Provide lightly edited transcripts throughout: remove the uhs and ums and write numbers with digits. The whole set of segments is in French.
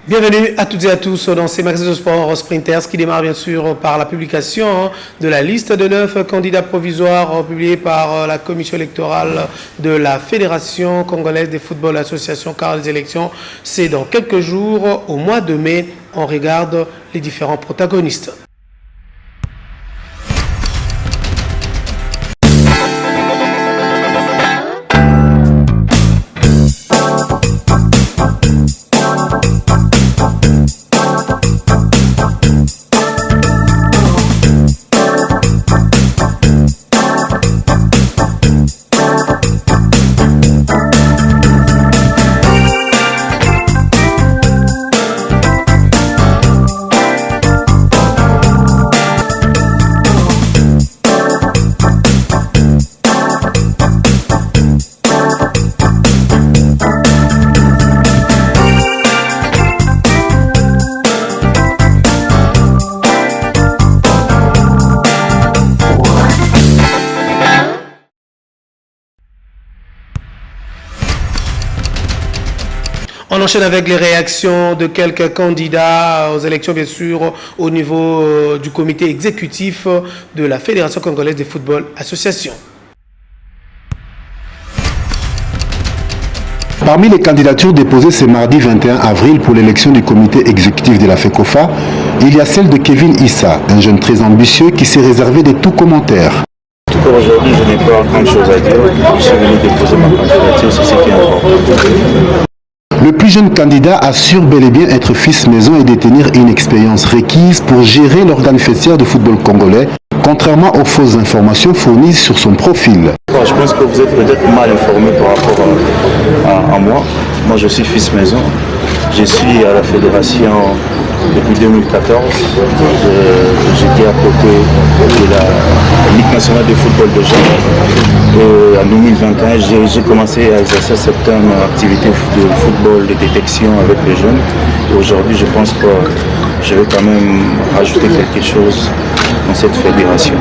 Bienvenue à toutes et à tous dans ces magazines de sport Sprinters qui démarrent bien sûr par la publication de la liste de 9 candidats provisoires publiés par la commission électorale de la Fédération congolaise de football association, car les élections c'est dans quelques jours au mois de mai. On regarde les différents protagonistes. On enchaîne avec les réactions de quelques candidats aux élections, bien sûr, au niveau du comité exécutif de la Fédération congolaise de football association. Parmi les candidatures déposées ce mardi 21 avril pour l'élection du comité exécutif de la FECOFA, il y a celle de Kevin Issa, un jeune très ambitieux qui s'est réservé de tout commentaire. En tout cas, aujourd'hui, je n'ai pas grand-chose à dire. Je suis venu déposer ma candidature, c'est ce qui est important. Le plus jeune candidat assure bel et bien être fils maison et détenir une expérience requise pour gérer l'organe faîtière du football congolais, contrairement aux fausses informations fournies sur son profil. Je pense que vous êtes peut-être mal informé par rapport à moi. Moi, je suis fils maison. Je suis à la fédération depuis 2014. J'étais à côté de la Ligue nationale de football de jeunes. Et en 2021, j'ai commencé à exercer certaines activités de football, de détection avec les jeunes. Et aujourd'hui, je pense que je vais quand même rajouter quelque chose dans cette fédération.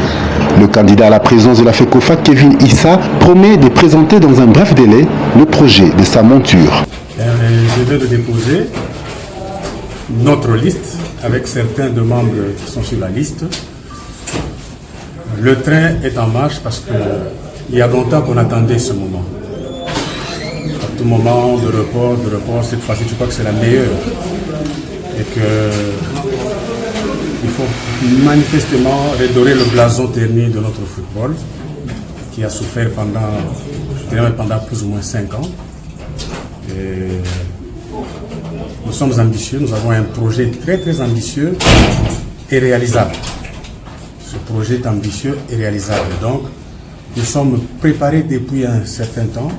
Le candidat à la présidence de la FECOFA, Kevin Issa, promet de présenter dans un bref délai le projet de sa monture. Je viens de déposer notre liste avec certains de membres qui sont sur la liste. Le train est en marche parce qu'il y a longtemps qu'on attendait ce moment. À tout moment de report, cette fois-ci je crois que c'est la meilleure. Et qu'il faut manifestement redorer le blason terni de notre football qui a souffert pendant plus ou moins 5 ans. Et nous sommes ambitieux, nous avons un projet très très ambitieux et réalisable. Ce projet est ambitieux et réalisable. Donc, nous sommes préparés depuis un certain temps.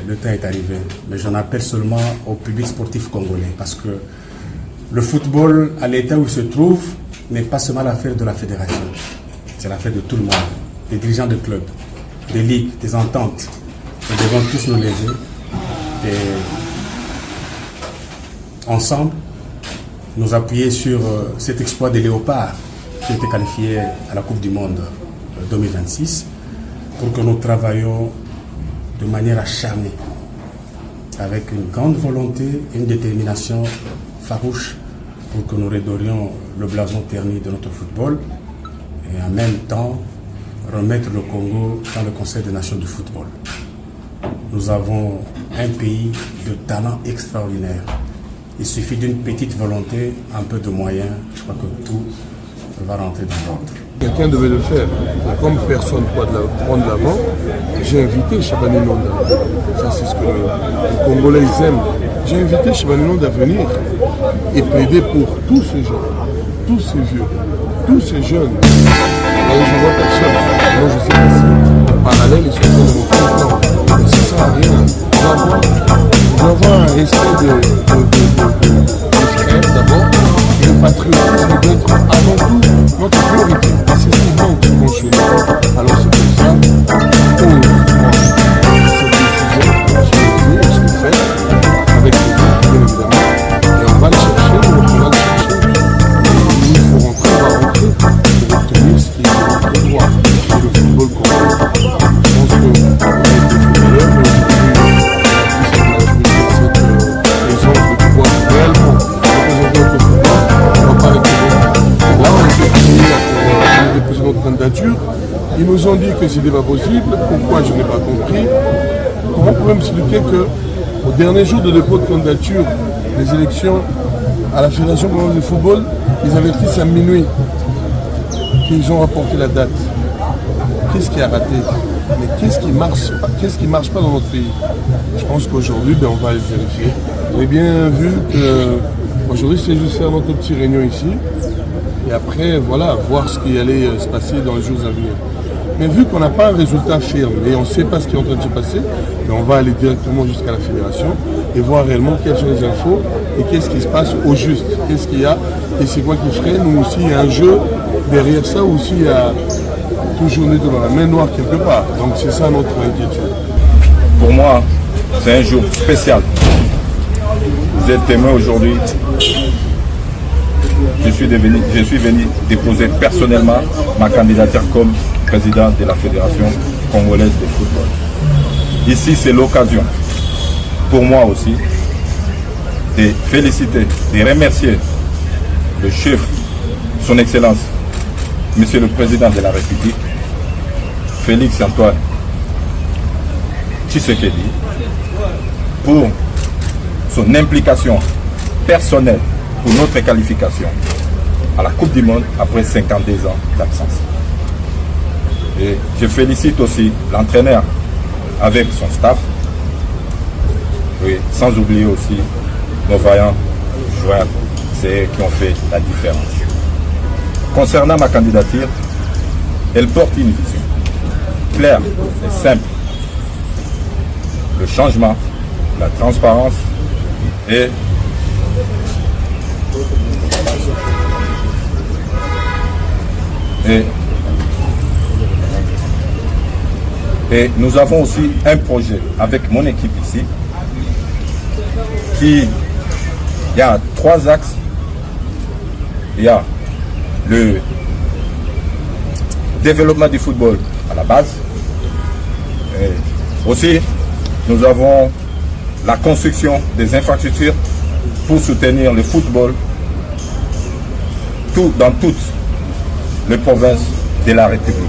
Le temps est arrivé. Mais j'en appelle seulement au public sportif congolais parce que le football, à l'état où il se trouve, n'est pas seulement l'affaire de la fédération. C'est l'affaire de tout le monde. Des dirigeants de clubs, des ligues, des ententes. Nous devons tous nous lever et ensemble nous appuyer sur cet exploit des léopards qui a été qualifié à la Coupe du Monde 2026 pour que nous travaillions de manière acharnée avec une grande volonté et une détermination farouche pour que nous redorions le blason terni de notre football et en même temps remettre le Congo dans le Conseil des Nations du football. Nous avons un pays de talent extraordinaire. Il suffit d'une petite volonté, un peu de moyens, je crois que tout va rentrer dans l'ordre. Quelqu'un devait le faire. Et comme personne ne peut prendre l'avant, j'ai invité Chabani Nonda. Ça, c'est ce que les Congolais aiment. J'ai invité Chabani Nonda à venir et plaider pour tous ces gens, tous ces vieux, tous ces jeunes. Et je vois personne. Moi, je sais pas si en parallèle, ils sont en train de monter le plan. Mais ça ne sert à rien. On doit avoir un respect de frères d'abord. Et le patriotisme doit être avant tout notre priorité. C'est ce qui manque chez nous. Alors c'est pour ça que moi, cette décision, je l'ai faite avec les gens, bien évidemment. Et on va le chercher, on va le chercher. Et il faut rentrer, on va rentrer pour obtenir ce qui est notre droit. candidature. Ils nous ont dit que ce n'était pas possible. Pourquoi, je n'ai pas compris. Comment pouvez vous m'expliquer qu'au dernier jour de dépôt de candidature des élections à la Fédération congolaise de football, ils avertissent à minuit qu'ils ont rapporté la date? Qu'est-ce qui a raté? Mais qu'est-ce qui marche pas dans notre pays? Je pense qu'aujourd'hui, on va le vérifier. J'ai bien vu qu'aujourd'hui, c'est juste faire notre petite réunion ici. Et après, voilà, voir ce qui allait se passer dans les jours à venir. Mais vu qu'on n'a pas un résultat ferme et on ne sait pas ce qui est en train de se passer, on va aller directement jusqu'à la fédération et voir réellement quelles sont les infos et qu'est-ce qui se passe au juste, qu'est-ce qu'il y a et c'est quoi qui freine, ou aussi il y a un jeu derrière ça, ou aussi il y a toujours dans la main noire quelque part. Donc c'est ça notre inquiétude. Pour moi, c'est un jour spécial. Vous êtes témoin aujourd'hui. Je suis venu déposer personnellement ma candidature comme président de la Fédération congolaise de football. Ici, c'est l'occasion pour moi aussi de féliciter, de remercier le chef, son Excellence, Monsieur le Président de la République, Félix Antoine Tshisekedi, pour son implication personnelle pour notre qualification à la Coupe du Monde après 52 ans d'absence. Et je félicite aussi l'entraîneur avec son staff, oui, sans oublier aussi nos vaillants joueurs, c'est eux qui ont fait la différence. Concernant ma candidature, elle porte une vision claire et simple. Le changement, la transparence et nous avons aussi un projet avec mon équipe ici il y a 3 axes. Il y a le développement du football à la base. Et aussi, nous avons la construction des infrastructures pour soutenir le football dans toutes les provinces de la République.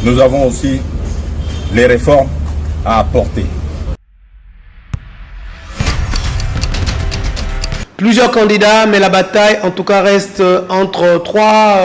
Nous avons aussi les réformes à apporter. Plusieurs candidats, mais la bataille en tout cas reste entre 3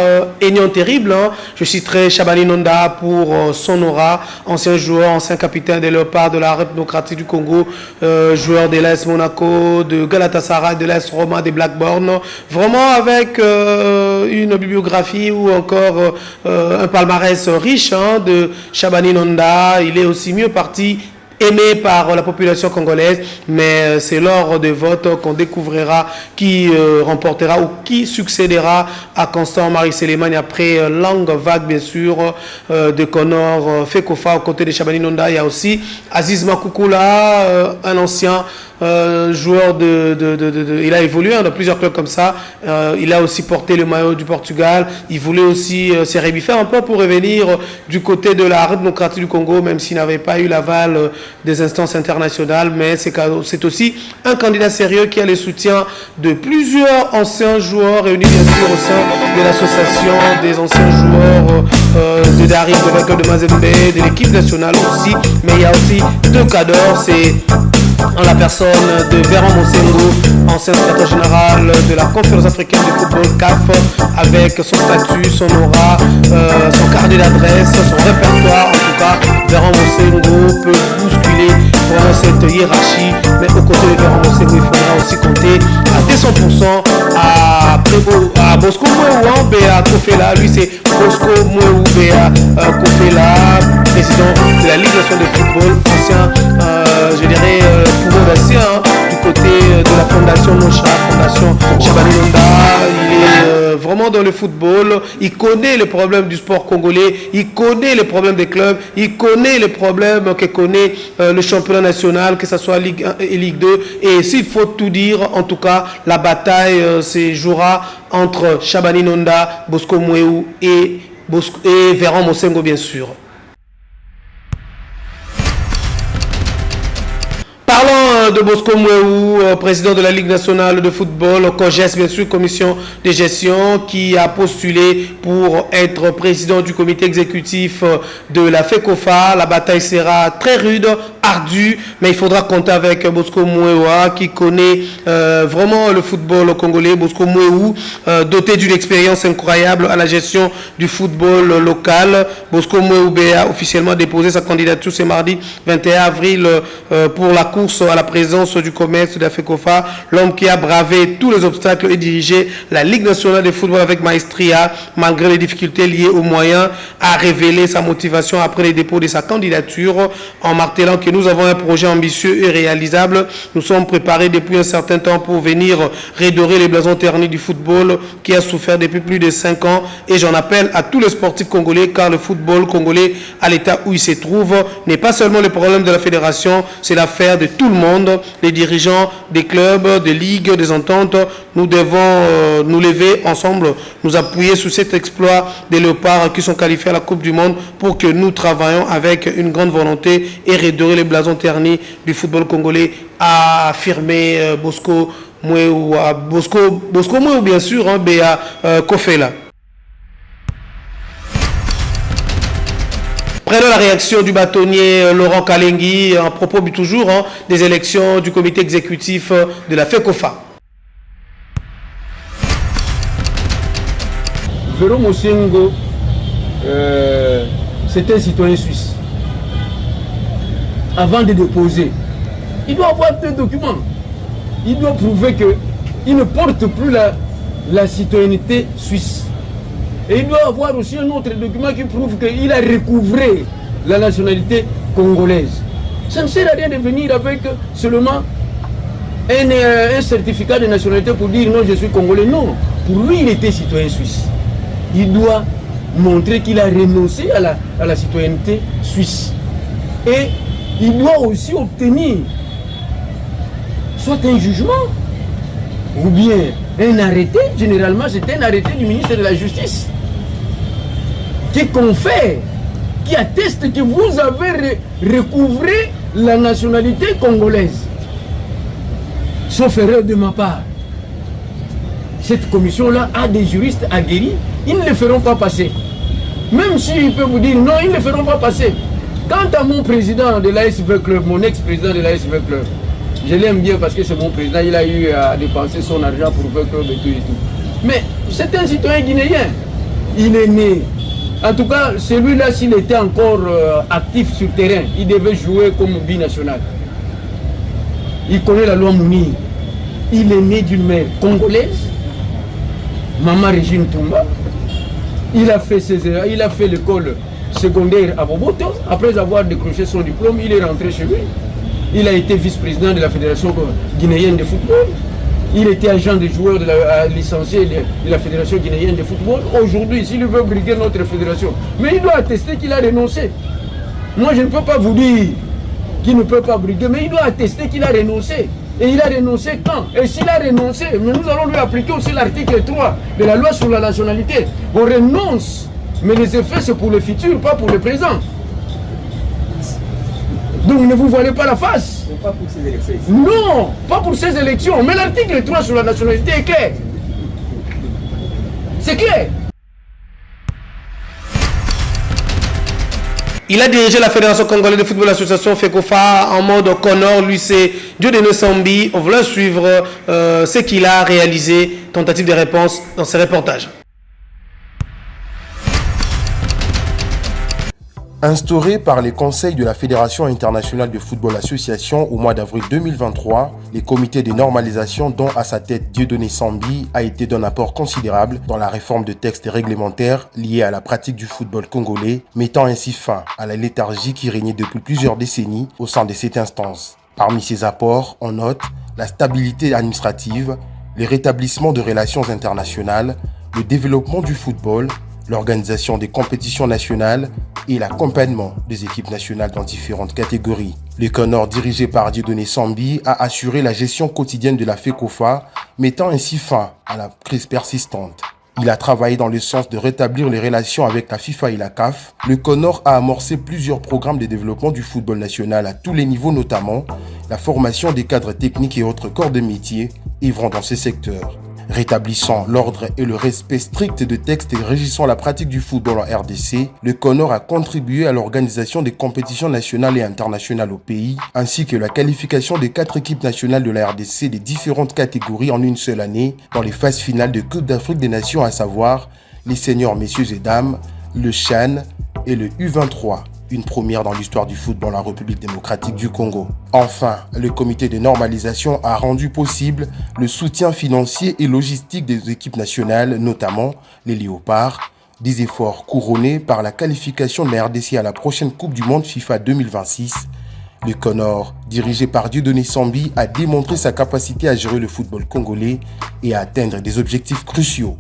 aignons terribles. Je citerai Chabani Nonda pour son aura, ancien joueur, ancien capitaine des Léopards de la République démocratique du Congo, joueur de l'AS Monaco, de Galatasaray, de l'AS Roma, des Blackburn. Vraiment avec une bibliographie ou encore un palmarès riche de Chabani Nonda. Il est aussi mieux parti, aimé par la population congolaise, mais c'est lors des votes qu'on découvrira qui remportera ou qui succédera à Constant Marie Sélémani après longue vague bien sûr de Connor Fekofa aux côtés de Chabani Nonda. Il y a aussi Aziz Makoukoula, un ancien joueur il a évolué dans plusieurs clubs comme ça. Il a aussi porté le maillot du Portugal. Il voulait aussi se rébiffer un peu pour revenir du côté de la République démocratique du Congo, même s'il n'avait pas eu l'aval des instances internationales. Mais c'est aussi un candidat sérieux qui a le soutien de plusieurs anciens joueurs réunis bien sûr au sein de l'association des anciens joueurs de Darim, de vainqueur de Mazembe, de l'équipe nationale aussi. Mais il y a aussi 2 cadors, c'est en la personne de Véran Mosengo, ancien secrétaire général de la Conférence africaine de football CAF, avec son statut, son aura, son carnet d'adresse, son répertoire. En tout cas, Véran Mosengo peut bousculer vraiment cette hiérarchie, mais aux côtés de Véran Mosengo, il faudra aussi compter à 200% à Bosco Mouéou Béa Kofela. Lui, c'est Bosco Mouéou Béa Kofela, président de la Ligue nationale de football, ancien, je dirais, pouvoir d'ancien du côté de la fondation Nocha, fondation Chabani Nonda. Il est vraiment dans le football, il connaît les problèmes du sport congolais, il connaît les problèmes des clubs, il connaît les problèmes que connaît le championnat national, que ce soit Ligue 1 et Ligue 2. Et s'il faut tout dire, en tout cas, la bataille se jouera entre Chabani Nonda, Bosco Mouéou et Véran Mosengo bien sûr. Parlons de Bosco Mouéou, président de la Ligue nationale de football, COGES bien sûr, commission de gestion, qui a postulé pour être président du comité exécutif de la FECOFA. La bataille sera très rude, ardue, mais il faudra compter avec Bosco Mouéou qui connaît vraiment le football congolais. Bosco Mouéou, doté d'une expérience incroyable à la gestion du football local. Bosco Mouéou a officiellement déposé sa candidature ce mardi 21 avril pour la course à la présidence du commerce de la FECOFA. L'homme qui a bravé tous les obstacles et dirigé la Ligue nationale de football avec maestria, malgré les difficultés liées aux moyens, a révélé sa motivation après le dépôt de sa candidature en martelant que nous avons un projet ambitieux et réalisable. Nous sommes préparés depuis un certain temps pour venir redorer les blasons ternis du football qui a souffert depuis plus de 5 ans, et j'en appelle à tous les sportifs congolais, car le football congolais à l'état où il se trouve n'est pas seulement le problème de la fédération, c'est l'affaire de tout le monde, les dirigeants des clubs, des ligues, des ententes. Nous devons nous lever ensemble, nous appuyer sur cet exploit des léopards qui sont qualifiés à la Coupe du Monde pour que nous travaillions avec une grande volonté et redorer les blasons ternis du football congolais, a affirmé Bosco Mouéou, Bosco Mouéou bien sûr, Béa Kofela. Prenons la réaction du bâtonnier Laurent Kalengui à propos toujours des élections du comité exécutif de la FECOFA. Véro Mosengo, c'est un citoyen suisse. Avant de déposer, il doit avoir deux documents. Il doit prouver qu'il ne porte plus la citoyenneté suisse. Et il doit avoir aussi un autre document qui prouve qu'il a recouvré la nationalité congolaise. Ça ne sert à rien de venir avec seulement un certificat de nationalité pour dire non, je suis congolais. Non, pour lui, il était citoyen suisse. Il doit montrer qu'il a renoncé à la citoyenneté suisse. Et il doit aussi obtenir soit un jugement ou bien un arrêté. Généralement, c'est un arrêté du ministre de la Justice qui confère, qui atteste que vous avez recouvré la nationalité congolaise. Sauf erreur de ma part. Cette commission-là a des juristes aguerris, ils ne le feront pas passer. Même s'ils peuvent vous dire non, ils ne le feront pas passer. Quant à mon président de l'ASV Club, mon ex-président de l'ASV Club, je l'aime bien parce que c'est mon président, il a eu à dépenser son argent pour V Club et tout et tout. Mais c'est un citoyen guinéen. Il est né. En tout cas, celui-là, s'il était encore actif sur le terrain, il devait jouer comme binational. Il connaît la loi Mounir. Il est né d'une mère congolaise, Maman Régine Toumba. Il a fait l'école secondaire à Boboto. Après avoir décroché son diplôme, il est rentré chez lui. Il a été vice-président de la Fédération guinéenne de football. Il était agent de joueur licencié de la Fédération guinéenne de football. Aujourd'hui, s'il veut briguer notre fédération, mais il doit attester qu'il a renoncé. Moi, je ne peux pas vous dire qu'il ne peut pas briguer, mais il doit attester qu'il a renoncé. Et il a renoncé quand? Et s'il a renoncé, mais nous allons lui appliquer aussi l'article 3 de la loi sur la nationalité. On renonce, mais les effets, c'est pour le futur, pas pour le présent. Donc ne vous voilez pas la face. Pas pour ces élections. Non, pas pour ces élections. Mais l'article 3 sur la nationalité est clair. C'est clair. Il a dirigé la Fédération congolaise de football, l'association FECOFA en mode Connor. Lui, c'est Dieudonné Sambi. On voulait suivre ce qu'il a réalisé. Tentative de réponse dans ses reportages. Instauré par les conseils de la Fédération internationale de football association au mois d'avril 2023, les comités de normalisation dont à sa tête Dieudonné Sambi a été d'un apport considérable dans la réforme de textes réglementaires liés à la pratique du football congolais, mettant ainsi fin à la léthargie qui régnait depuis plusieurs décennies au sein de cette instance. Parmi ces apports, on note la stabilité administrative, le rétablissement de relations internationales, le développement du football, l'organisation des compétitions nationales et l'accompagnement des équipes nationales dans différentes catégories. Le CONOR dirigé par Dieudonné Sambi a assuré la gestion quotidienne de la FECOFA, mettant ainsi fin à la crise persistante. Il a travaillé dans le sens de rétablir les relations avec la FIFA et la CAF. Le CONOR a amorcé plusieurs programmes de développement du football national à tous les niveaux, notamment la formation des cadres techniques et autres corps de métier œuvrant dans ces secteurs. Rétablissant l'ordre et le respect strict de textes régissant la pratique du football en RDC, le CONOR a contribué à l'organisation des compétitions nationales et internationales au pays, ainsi que la qualification des 4 équipes nationales de la RDC des différentes catégories en une seule année dans les phases finales de Coupe d'Afrique des Nations, à savoir les seniors messieurs et dames, le CHAN et le U23. Une première dans l'histoire du football en République démocratique du Congo. Enfin, le comité de normalisation a rendu possible le soutien financier et logistique des équipes nationales, notamment les Léopards, des efforts couronnés par la qualification de la RDC à la prochaine Coupe du Monde FIFA 2026. Le CONOR, dirigé par Dieudonné Sambi, a démontré sa capacité à gérer le football congolais et à atteindre des objectifs cruciaux.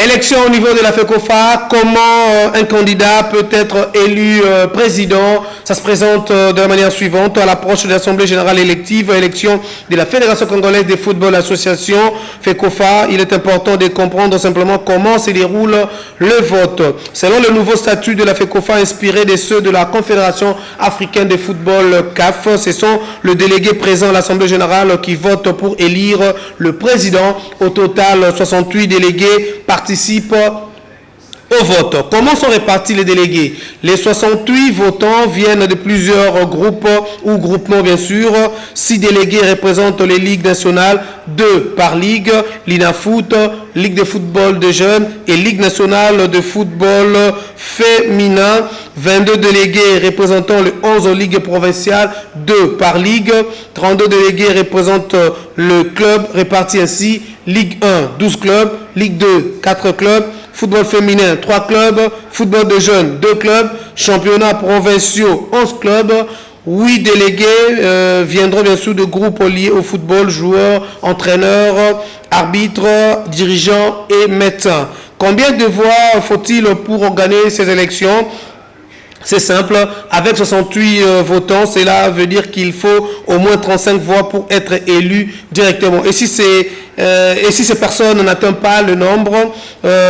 Élection au niveau de la FECOFA, comment un candidat peut être élu président? Ça se présente de la manière suivante. À l'approche de l'Assemblée générale élective, élection de la Fédération congolaise de football association FECOFA, il est important de comprendre simplement comment se déroule le vote. Selon le nouveau statut de la FECOFA inspiré de ceux de la Confédération africaine de football CAF, ce sont le délégué présent à l'Assemblée générale qui vote pour élire le président. Au total, 68 délégués participent au vote. Comment sont répartis les délégués? Les 68 votants viennent de plusieurs groupes ou groupements bien sûr. 6 délégués représentent les ligues nationales, 2 par ligue, l'INAFoot, Ligue de football de jeunes et Ligue nationale de football féminin. 22 délégués représentant les 11 ligues provinciales, 2 par ligue. 32 délégués représentent le club répartis ainsi. Ligue 1, 12 clubs. Ligue 2, 4 clubs. Football féminin, 3 clubs. Football de jeunes, 2 clubs. Championnats provinciaux, 11 clubs. 8 délégués viendront bien sûr de groupes liés au football, joueurs, entraîneurs, arbitres, dirigeants et médecins. Combien de voix faut-il pour organiser ces élections? C'est simple, avec 68 votants, cela veut dire qu'il faut au moins 35 voix pour être élu directement. Et si ces personnes n'atteignent pas le nombre,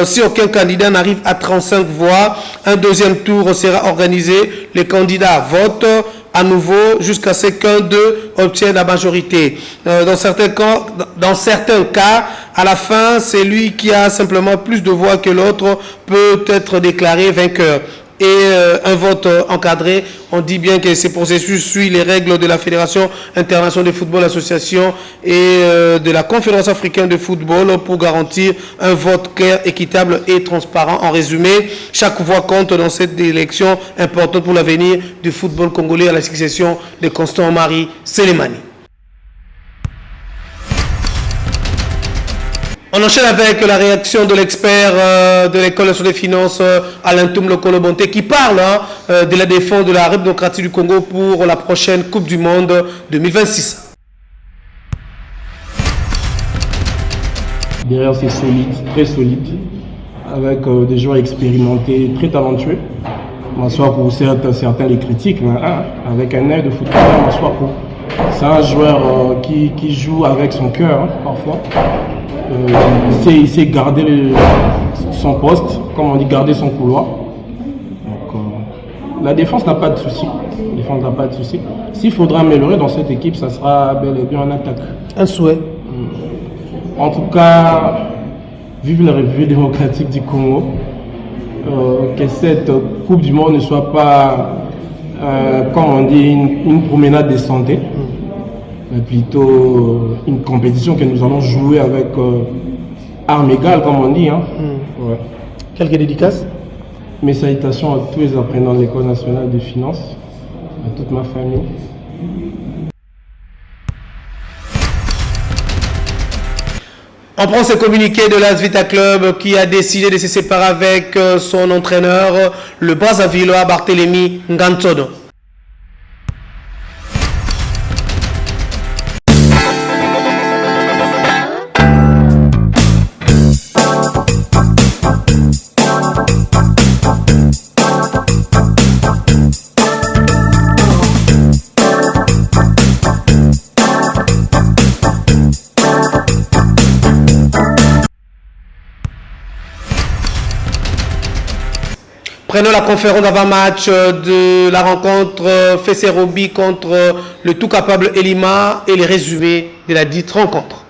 si aucun candidat n'arrive à 35 voix, un deuxième tour sera organisé. Les candidats votent à nouveau jusqu'à ce qu'un d'eux obtienne la majorité. Dans certains cas, à la fin, c'est lui qui a simplement plus de voix que l'autre peut être déclaré vainqueur. Et un vote encadré, on dit bien que ce processus suit les règles de la Fédération internationale de football association et de la Confédération africaine de football pour garantir un vote clair, équitable et transparent. En résumé, chaque voix compte dans cette élection importante pour l'avenir du football congolais à la succession de Constant-Marie Sélémani. On enchaîne avec la réaction de l'expert de l'École nationale des finances, Alain Toum Kolobonté, qui parle de la défense de la République démocratique du Congo pour la prochaine Coupe du Monde 2026. Derrière, c'est solide, très solide, avec des joueurs expérimentés, très talentueux. Soit pour certains les critiques, mais avec un œil de footballeur, soit pour. C'est un joueur qui joue avec son cœur, parfois. Il sait garder son poste, comme on dit, garder son couloir. Donc, la défense n'a pas de souci. S'il faudra améliorer dans cette équipe, ça sera bel et bien en attaque. Un souhait. En tout cas, vive la République démocratique du Congo. Que cette Coupe du Monde ne soit pas, comme on dit, une promenade de santé. Mais plutôt une compétition que nous allons jouer avec armes égales, comme on dit. Ouais. Quelques dédicaces? Mes salutations à tous les apprenants de l'École nationale des finances, à toute ma famille. On prend ce communiqué de l'AS Vita Club qui a décidé de se séparer avec son entraîneur, le Brazzavillois Barthélémy Ngantono. Prenons la conférence d'avant-match de la rencontre Fesserobi contre le tout capable Elima et les résumés de la dite rencontre.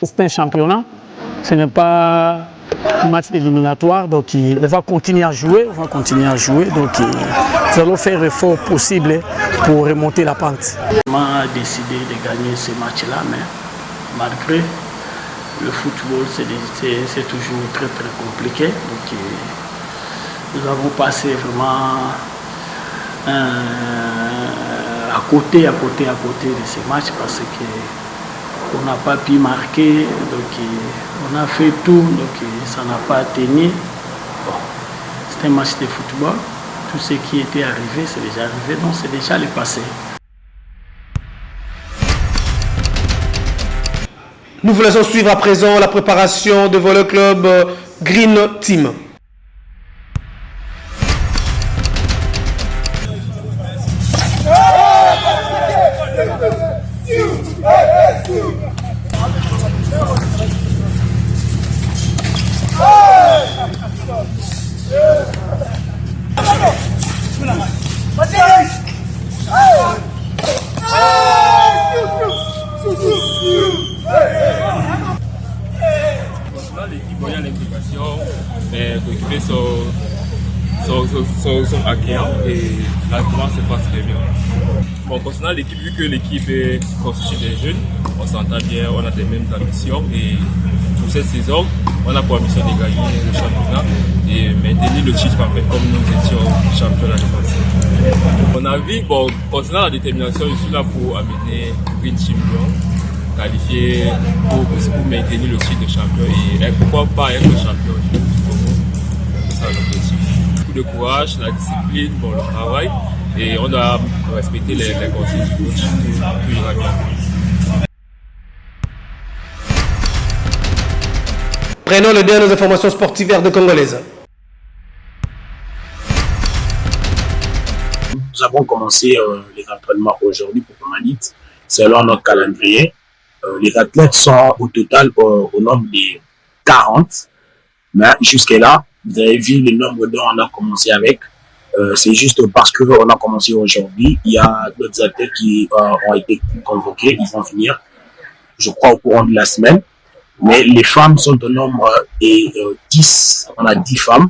C'est un championnat, ce n'est pas un match éliminatoire, donc on va continuer à jouer, donc nous allons faire l'effort possible pour remonter la pente. On a décidé de gagner ce match-là, mais malgré le football, c'est toujours très compliqué, donc nous avons passé vraiment à côté de ce match parce que on n'a pas pu marquer, donc on a fait tout, donc ça n'a pas tenu. Bon, c'est un match de football, tout ce qui était arrivé, c'est déjà arrivé, donc c'est déjà le passé. Nous vous laissons suivre à présent la préparation de Volley Club Green Team. L'équipe voyant l'implication, les coéquipiers sont accueillants et la commence se passe très bien. Bon, concernant l'équipe, vu que l'équipe est constituée des jeunes, on s'entend bien, on a des mêmes ambitions et pour cette saison, on a pour ambition de gagner le championnat et maintenir le titre en fait, comme nous étions champions l'année passée. On a vu, bon, concernant la détermination, je suis là pour amener Green Team qualifié pour maintenir le titre de champion et pourquoi pas être champion du Congo. de courage, la discipline, bon, le travail. Et on doit respecter les conseils du coach. Tout ira bien. Prenons les dernières informations sportives de Congolaise. Nous avons commencé les entraînements aujourd'hui pour Comanit, selon notre calendrier. Les athlètes sont au total au nombre de 40. Mais jusque-là, vous avez vu le nombre dont on a commencé avec. C'est juste parce qu'on a commencé aujourd'hui. Il y a d'autres athlètes qui ont été convoqués. Ils vont venir, je crois, au courant de la semaine. Mais les femmes sont au nombre de 10. On a 10 femmes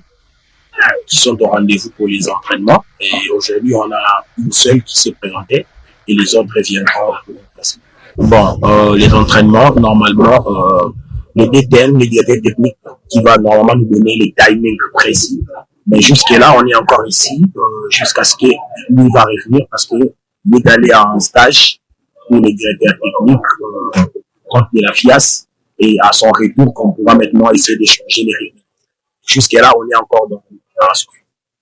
qui sont au rendez-vous pour les entraînements. Et aujourd'hui, on a une seule qui s'est présentée et les autres viendront pour la semaine. Bon, les entraînements, normalement, le DTN, le directeur technique, qui va normalement nous donner les timings précis. Mais jusque-là, on est encore ici, jusqu'à ce qu'il va revenir, parce qu'il est allé en stage pour le directeur technique contre de la FIAS, et à son retour, qu'on pourra maintenant essayer d'échanger les rythmes. Jusque-là, on est encore dans une préparation.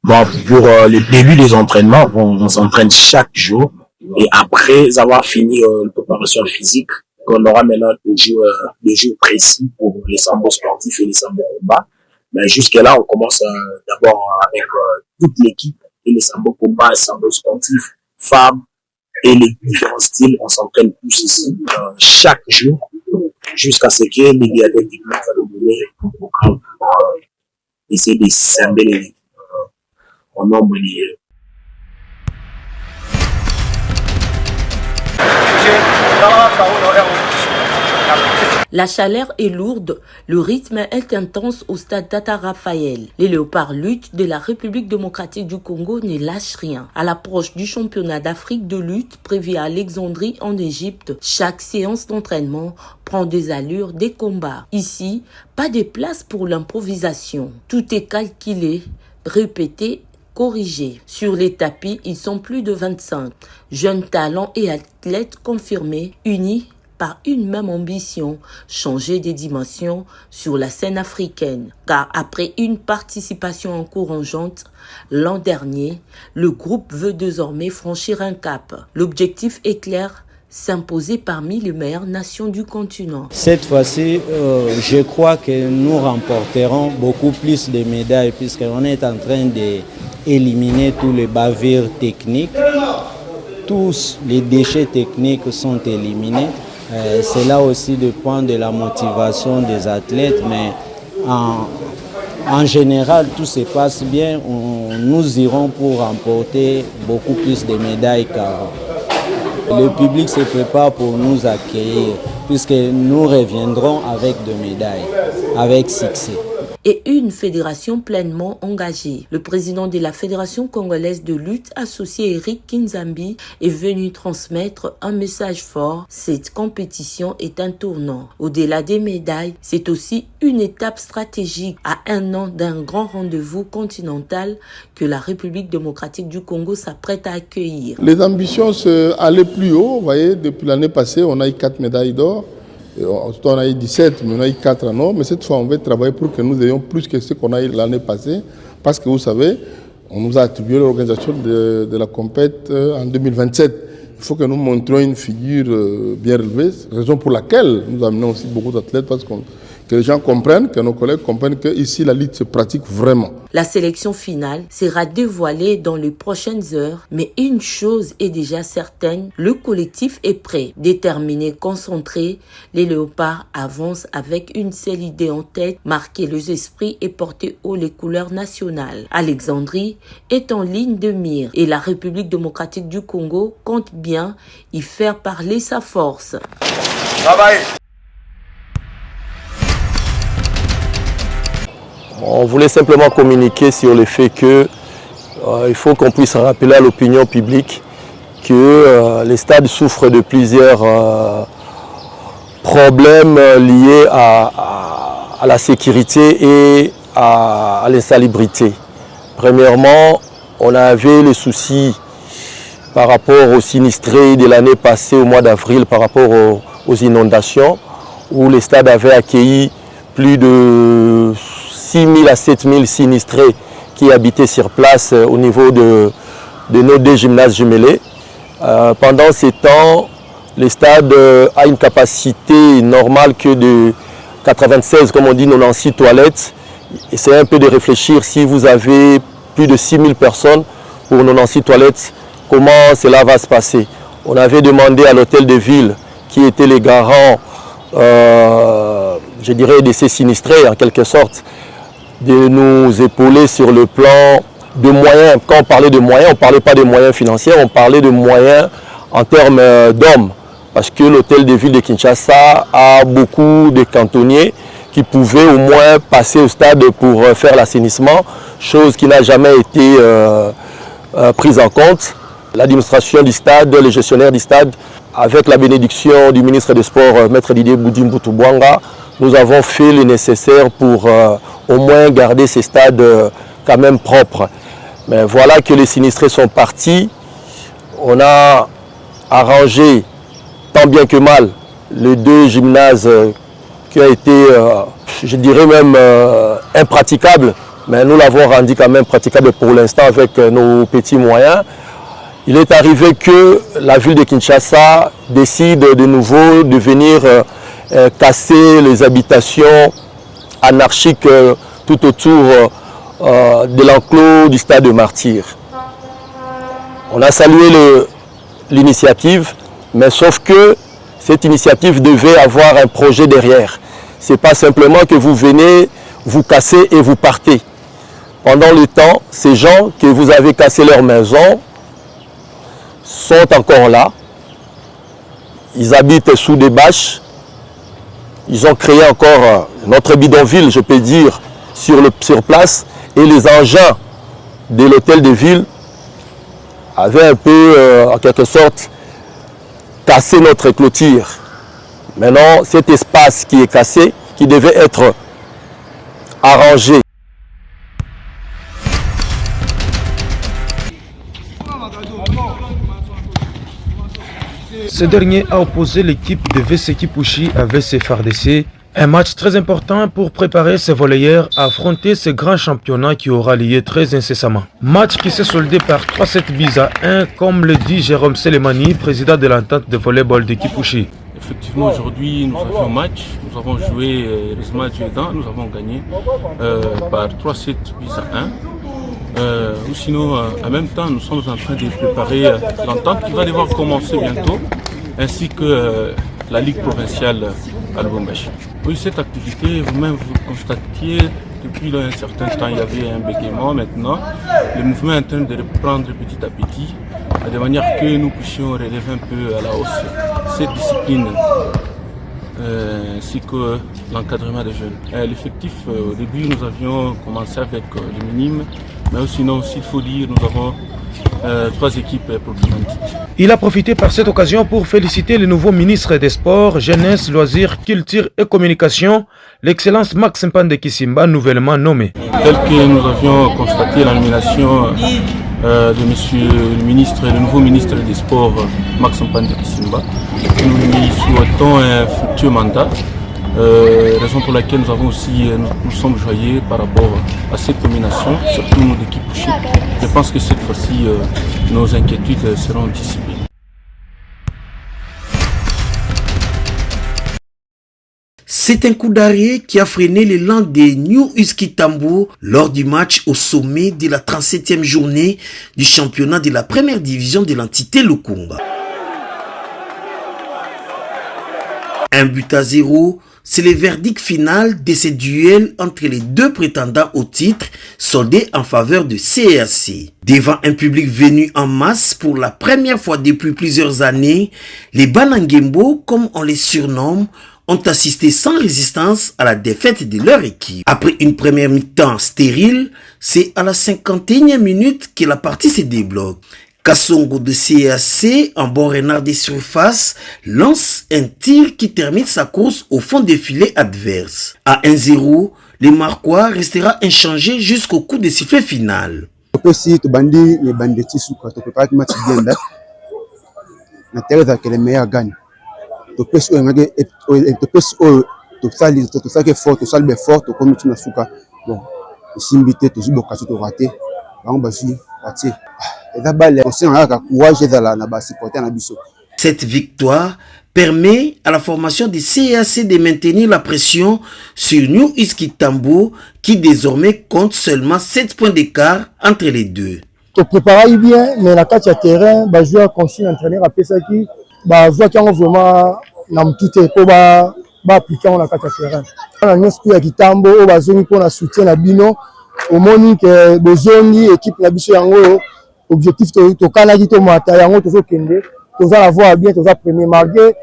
Bon, pour le début des entraînements, on s'entraîne chaque jour. Et après avoir fini la préparation physique, on aura maintenant des jours précis pour les sambos sportifs et les sambos combats. Mais jusque-là, on commence d'abord avec toute l'équipe et les sambos combats, les sambos sportifs, femmes et les différents styles. On s'entraîne tous ici chaque jour jusqu'à ce que les directeurs techniques va nous donner un programme pour essayer de scinder les équipes en nombre lié. La chaleur est lourde, le rythme est intense au stade Tata Raphaël. Les léopards lutte de la République démocratique du Congo ne lâchent rien. À l'approche du championnat d'Afrique de lutte prévu à Alexandrie en Égypte, chaque séance d'entraînement prend des allures des combats. Ici, pas de place pour l'improvisation. Tout est calculé, répété, corrigé. Sur les tapis, ils sont plus de 25. Jeunes talents et athlètes confirmés, unis par une même ambition, changer des dimensions sur la scène africaine. Car après une participation encourageante l'an dernier, le groupe veut désormais franchir un cap. L'objectif est clair, s'imposer parmi les meilleures nations du continent. Cette fois-ci, je crois que nous remporterons beaucoup plus de médailles puisqu'on est en train d'éliminer tous les bavures techniques. Tous les déchets techniques sont éliminés. Cela aussi dépend de la motivation des athlètes, mais en général, tout se passe bien. Nous irons pour remporter beaucoup plus de médailles qu'avant. Le public se prépare pour nous accueillir, puisque nous reviendrons avec des médailles, avec succès. Et une fédération pleinement engagée. Le président de la Fédération congolaise de lutte, associé Eric Kinzambi, est venu transmettre un message fort. Cette compétition est un tournant. Au-delà des médailles, c'est aussi une étape stratégique à un an d'un grand rendez-vous continental que la République démocratique du Congo s'apprête à accueillir. Les ambitions, c'est aller plus haut. Vous voyez, depuis l'année passée, on a eu 4 médailles d'or. On a eu 17, mais on a eu 4 en or. Mais cette fois, on va travailler pour que nous ayons plus que ce qu'on a eu l'année passée. Parce que vous savez, on nous a attribué l'organisation de la compétition en 2027. Il faut que nous montrions une figure bien relevée. Raison pour laquelle nous amenons aussi beaucoup d'athlètes, parce que les gens comprennent, que nos collègues comprennent qu'ici, la lutte se pratique vraiment. La sélection finale sera dévoilée dans les prochaines heures, mais une chose est déjà certaine, le collectif est prêt, déterminé, concentré. Les léopards avancent avec une seule idée en tête, marquer les esprits et porter haut les couleurs nationales. Alexandrie est en ligne de mire et la République démocratique du Congo compte bien y faire parler sa force. Travail. On voulait simplement communiquer sur le fait que il faut qu'on puisse rappeler à l'opinion publique que les stades souffrent de plusieurs problèmes liés à la sécurité et à l'insalubrité. Premièrement, on avait les soucis par rapport aux sinistrés de l'année passée au mois d'avril par rapport aux inondations où les stades avaient accueilli plus de 6 000 à 7 000 sinistrés qui habitaient sur place au niveau de nos deux gymnases jumelés. Pendant ces temps, le stade a une capacité normale que de 96, comme on dit, 96 toilettes. Essayez un peu de réfléchir, si vous avez plus de 6000 personnes pour 96 toilettes, comment cela va se passer. On avait demandé à l'hôtel de ville, qui était les garants, je dirais, de ces sinistrés en quelque sorte, de nous épauler sur le plan de moyens. Quand on parlait de moyens, on ne parlait pas de moyens financiers, on parlait de moyens en termes d'hommes. Parce que l'hôtel de ville de Kinshasa a beaucoup de cantonniers qui pouvaient au moins passer au stade pour faire l'assainissement, chose qui n'a jamais été prise en compte. L'administration du stade, les gestionnaires du stade, avec la bénédiction du ministre des Sports, Maître Didier Boudimboutoubuanga, nous avons fait le nécessaire pour au moins garder ces stades quand même propres. Mais voilà que les sinistrés sont partis. On a arrangé tant bien que mal les deux gymnases qui ont été, je dirais même, impraticables. Mais nous l'avons rendu quand même praticable pour l'instant avec nos petits moyens. Il est arrivé que la ville de Kinshasa décide de nouveau de venir casser les habitations anarchiques tout autour de l'enclos du stade de Martyrs. On a salué l'initiative, mais sauf que cette initiative devait avoir un projet derrière. Ce n'est pas simplement que vous venez, vous cassez et vous partez. Pendant le temps, ces gens que vous avez cassé leur maison sont encore là. Ils habitent sous des bâches. Ils ont créé encore notre bidonville, je peux dire, sur place. Et les engins de l'hôtel de ville avaient un peu, en quelque sorte, cassé notre clôture. Maintenant, cet espace qui est cassé, qui devait être arrangé. Ce dernier a opposé l'équipe de VC Kipushi à VC FARDC. Un match très important pour préparer ces volleyeurs à affronter ce grand championnat qui aura lieu très incessamment. Match qui s'est soldé par 3-7 buts à 1, comme le dit Jérôme Selemani, président de l'entente de volleyball de Kipushi. Effectivement, aujourd'hui, nous avions un match, nous avons joué les matchs dedans, nous avons gagné par 3-7 buts à 1. Ou sinon, en même temps, nous sommes en train de préparer l'entente qui va devoir commencer bientôt, ainsi que la Ligue provinciale à Lubumbashi. Oui, cette activité, vous-même vous constatiez, depuis un certain temps, il y avait un bégaiement. Maintenant, le mouvement est en train de reprendre petit à petit, de manière que nous puissions relever un peu à la hausse cette discipline, ainsi que l'encadrement des jeunes. L'effectif, au début, nous avions commencé avec les minimes, mais sinon, s'il faut dire, nous avons 3 équipes proprement dites. Il a profité par cette occasion pour féliciter le nouveau ministre des Sports, Jeunesse, Loisirs, Culture et Communication, l'excellence Max Mpande Kisimba, nouvellement nommé. Tel que nous avions constaté la nomination de monsieur le nouveau ministre des Sports, Max Mpande Kisimba, nous lui souhaitons un fructueux mandat. Raison pour laquelle nous avons aussi, nous sommes joyeux par rapport à cette nomination, surtout nous de Kipushi. Je pense que cette fois-ci, nos inquiétudes seront dissipées. C'est un coup d'arrêt qui a freiné l'élan des New Husky Tambour lors du match au sommet de la 37e journée du championnat de la première division de l'entité Lukumba. 1-0, c'est le verdict final de ce duel entre les deux prétendants au titre, soldé en faveur de CAC. Devant un public venu en masse pour la première fois depuis plusieurs années, les Banangembo, comme on les surnomme, ont assisté sans résistance à la défaite de leur équipe. Après une première mi-temps stérile, c'est à la 51e minute que la partie se débloque. Kassongo de CAC, en bon renard des surfaces, lance un tir qui termine sa course au fond des filets adverses. À 1-0, les Marquois restera inchangé jusqu'au coup de sifflet final. simbité toujours bokasi to raté bango basi raté eza bale osenga ka courage ezala na ba supporter na biso. Cette victoire permet à la formation du CAC de maintenir la pression sur New Iski Tambo qui désormais compte seulement 7 points d'écart entre les deux. Tu prépares bien, mais la carte à terrain, les joueurs continuent d'entraîner à Pesaki, les joueurs qui ont vraiment tout pour appliquer la carte à terrain. On a un Kitambo, on a un soutien à Bino, au moment que les équipe la biso yango objectif to kanaki to mata yango to kende to za la voir bien to za premier malgré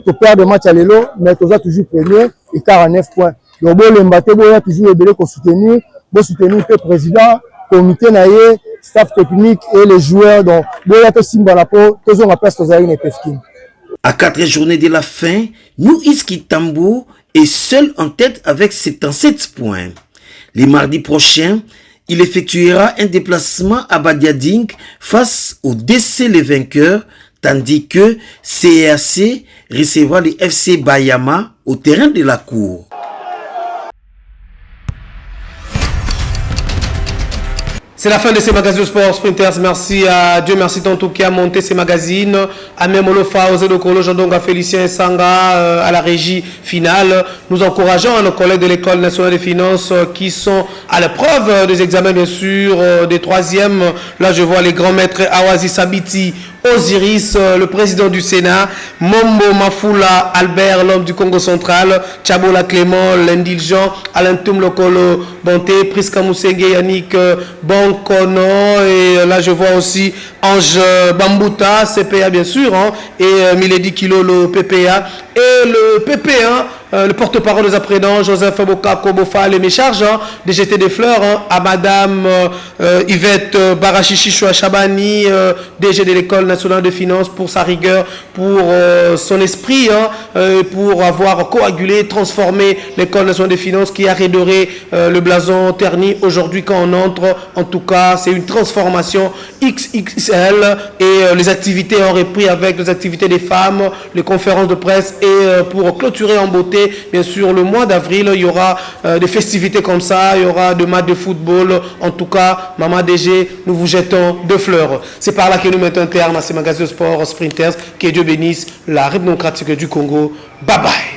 to perdre de match à l'élo mais to za toujours premier et 49 points. Le bon le mbaté bo toujours le belé ko soutenir le président comité naie staff technique et les joueurs donc bo ya to simba la po to zo ngapes to za ine peskin. À 4 journées de la fin, New Iski Tambo est seul en tête avec 77 points. Les mardis prochains, il effectuera un déplacement à Badiading face au DC les vainqueurs, tandis que CAC recevra les FC Bayama au terrain de la cour. C'est la fin de ces magazines de sport Sprinters. Merci à Dieu, merci Tonto qui a monté ces magazines. À Memolofa, Ozedo Kolo, Jandonga, Félicien Sanga à la régie finale. Nous encourageons nos collègues de l'École nationale des finances qui sont à l'épreuve des examens, bien sûr, des troisièmes. Là, je vois les grands maîtres Awazi Sabiti, Osiris, le président du Sénat, Mombo Mafula, Albert, l'homme du Congo central, Chabola Clément, l'indulgent, Alain Toum Lokolo, Bonté, Priska Moussenge, Yannick Bonkono, et là je vois aussi Ange Bambuta, CPA bien sûr, hein, et Milady Kilo, le PPA, et le PPA, le porte-parole des apprenants, Joseph Boka Kobofa, les mécharges, hein, de jeter des fleurs hein, à Madame Yvette Barachichichou Chabani, DG de l'École nationale de finances, pour sa rigueur, pour son esprit, hein, pour avoir coagulé, transformé l'École nationale de finances qui a redoré le blason terni aujourd'hui quand on entre. En tout cas, c'est une transformation XXL et les activités ont repris avec les activités des femmes, les conférences de presse et pour clôturer en beauté, bien sûr, le mois d'avril, il y aura des festivités comme ça, il y aura des matchs de football. En tout cas, Maman DG, nous vous jetons de fleurs. C'est par là que nous mettons un terme à ces magazines de sport Sprinters. Que Dieu bénisse la République démocratique du Congo. Bye bye.